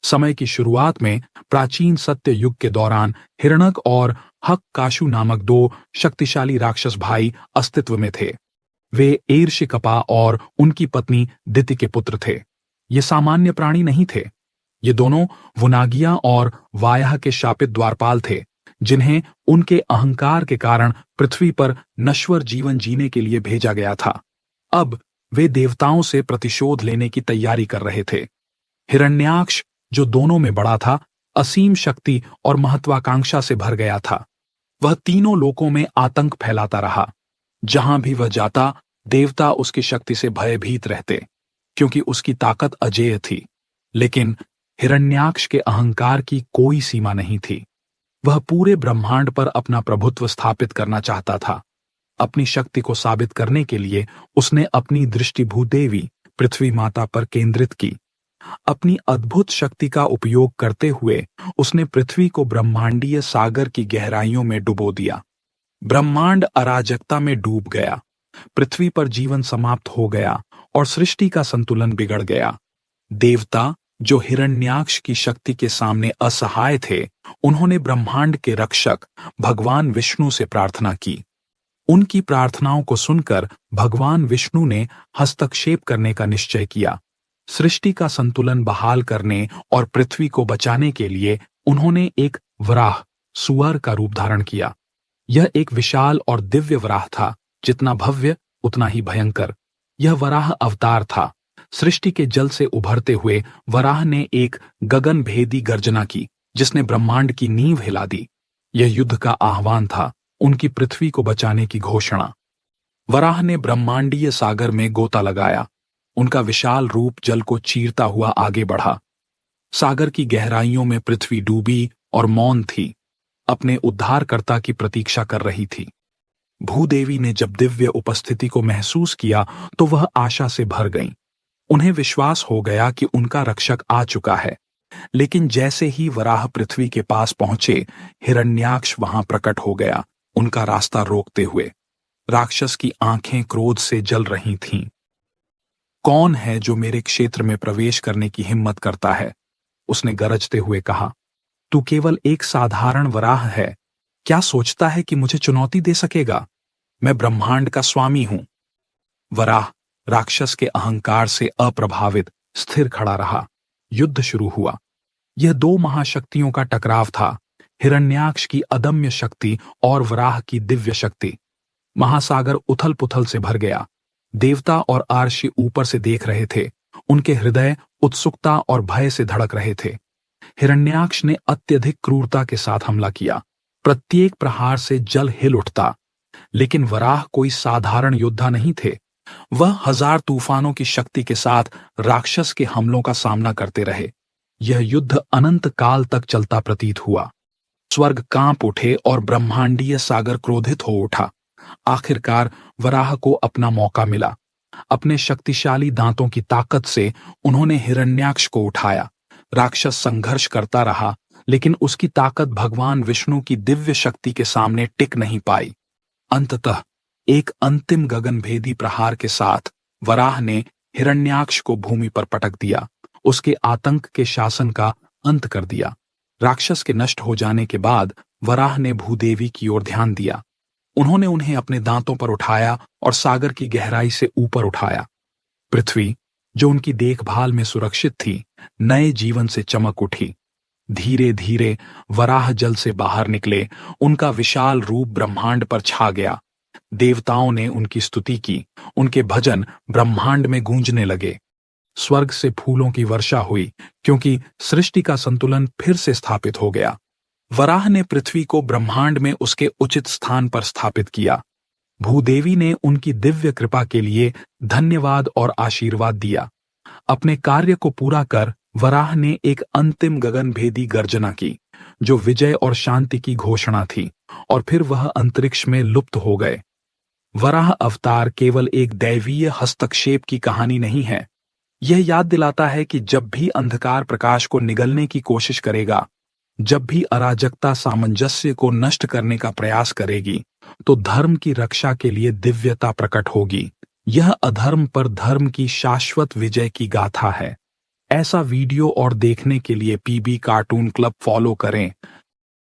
समय की शुरुआत में प्राचीन सत्य युग के दौरान हिरण्यक और हक्काशु नामक दो शक्तिशाली राक्षस भाई अस्तित्व में थे। वे ईर्ष्यकपा और उनकी पत्नी दिति के पुत्र थे। ये सामान्य प्राणी नहीं थे। ये दोनों वुनागिया और वायाह के शापित द्वारपाल थे, जिन्हें उनके अहंकार के कारण पृथ्वी पर नश्वर जीवन जीने के लिए भेजा गया था। अब वे देवताओं से प्रतिशोध लेने की तैयारी कर रहे थे। हिरण्याक्ष, जो दोनों में बड़ा था, असीम शक्ति और महत्वाकांक्षा से भर गया था। वह तीनों लोकों में आतंक फैलाता रहा। जहां भी वह जाता, देवता उसकी शक्ति से भयभीत रहते, क्योंकि उसकी ताकत अजेय थी। लेकिन हिरण्याक्ष के अहंकार की कोई सीमा नहीं थी। वह पूरे ब्रह्मांड पर अपना प्रभुत्व स्थापित करना चाहता था। अपनी शक्ति को साबित करने के लिए उसने अपनी दृष्टि भूदेवी पृथ्वी माता पर केंद्रित की। अपनी अद्भुत शक्ति का उपयोग करते हुए उसने पृथ्वी को ब्रह्मांडीय सागर की गहराइयों में डुबो दिया। ब्रह्मांड अराजकता में डूब गया। पृथ्वी पर जीवन समाप्त हो गया और सृष्टि का संतुलन बिगड़ गया। देवता, जो हिरण्याक्ष की शक्ति के सामने असहाय थे, उन्होंने ब्रह्मांड के रक्षक भगवान विष्णु से प्रार्थना की। उनकी प्रार्थनाओं को सुनकर भगवान विष्णु ने हस्तक्षेप करने का निश्चय किया। सृष्टि का संतुलन बहाल करने और पृथ्वी को बचाने के लिए उन्होंने एक वराह, सुअर का रूप धारण किया। यह एक विशाल और दिव्य वराह था, जितना भव्य उतना ही भयंकर। यह वराह अवतार था। सृष्टि के जल से उभरते हुए वराह ने एक गगन भेदी गर्जना की, जिसने ब्रह्मांड की नींव हिला दी। यह युद्ध का आह्वान था, उनकी पृथ्वी को बचाने की घोषणा। वराह ने ब्रह्मांडीय सागर में गोता लगाया। उनका विशाल रूप जल को चीरता हुआ आगे बढ़ा। सागर की गहराइयों में पृथ्वी डूबी और मौन थी, अपने उद्धारकर्ता की प्रतीक्षा कर रही थी। भूदेवी ने जब दिव्य उपस्थिति को महसूस किया तो वह आशा से भर गईं। उन्हें विश्वास हो गया कि उनका रक्षक आ चुका है। लेकिन जैसे ही वराह पृथ्वी के पास पहुंचे, हिरण्याक्ष वहां प्रकट हो गया, उनका रास्ता रोकते हुए। राक्षस की आंखें क्रोध से जल रही थीं। कौन है जो मेरे क्षेत्र में प्रवेश करने की हिम्मत करता है? उसने गरजते हुए कहा। तू केवल एक साधारण वराह है। क्या सोचता है कि मुझे चुनौती दे सकेगा? मैं ब्रह्मांड का स्वामी हूं। वराह राक्षस के अहंकार से अप्रभावित स्थिर खड़ा रहा। युद्ध शुरू हुआ। यह दो महाशक्तियों का टकराव था, हिरण्याक्ष की अदम्य शक्ति और वराह की दिव्य शक्ति। महासागर उथल पुथल से भर गया। देवता और आर्षि ऊपर से देख रहे थे। उनके हृदय उत्सुकता और भय से धड़क रहे थे। हिरण्याक्ष ने अत्यधिक क्रूरता के साथ हमला किया। प्रत्येक प्रहार से जल हिल उठता। लेकिन वराह कोई साधारण योद्धा नहीं थे। वह 1000 तूफानों की शक्ति के साथ राक्षस के हमलों का सामना करते रहे। यह युद्ध अनंत काल तक चलता प्रतीत हुआ। स्वर्ग कांप उठे और ब्रह्मांडीय सागर क्रोधित हो उठा। आखिरकार वराह को अपना मौका मिला। अपने शक्तिशाली दांतों की ताकत से उन्होंने हिरण्याक्ष को उठाया। राक्षस संघर्ष करता रहा, लेकिन उसकी ताकत भगवान विष्णु की दिव्य शक्ति के सामने टिक नहीं पाई। अंततः एक अंतिम गगनभेदी प्रहार के साथ वराह ने हिरण्याक्ष को भूमि पर पटक दिया। उसके आतंक के शासन का अंत कर दिया। राक्षस के नष्ट हो जाने के बाद वराह ने भूदेवी की ओर ध्यान दिया। उन्होंने उन्हें अपने दांतों पर उठाया और सागर की गहराई से ऊपर उठाया। पृथ्वी, जो उनकी देखभाल में सुरक्षित थी, नए जीवन से चमक उठी। धीरे धीरे वराह जल से बाहर निकले। उनका विशाल रूप ब्रह्मांड पर छा गया। देवताओं ने उनकी स्तुति की। उनके भजन ब्रह्मांड में गूंजने लगे। स्वर्ग से फूलों की वर्षा हुई, क्योंकि सृष्टि का संतुलन फिर से स्थापित हो गया। वराह ने पृथ्वी को ब्रह्मांड में उसके उचित स्थान पर स्थापित किया। भूदेवी ने उनकी दिव्य कृपा के लिए धन्यवाद और आशीर्वाद दिया। अपने कार्य को पूरा कर वराह ने एक अंतिम गगनभेदी गर्जना की, जो विजय और शांति की घोषणा थी, और फिर वह अंतरिक्ष में लुप्त हो गए। वराह अवतार केवल एक दैवीय हस्तक्षेप की कहानी नहीं है। यह याद दिलाता है कि जब भी अंधकार प्रकाश को निगलने की कोशिश करेगा, जब भी अराजकता सामंजस्य को नष्ट करने का प्रयास करेगी, तो धर्म की रक्षा के लिए दिव्यता प्रकट होगी। यह अधर्म पर धर्म की शाश्वत विजय की गाथा है। ऐसा वीडियो और देखने के लिए पीबी कार्टून क्लब फॉलो करें।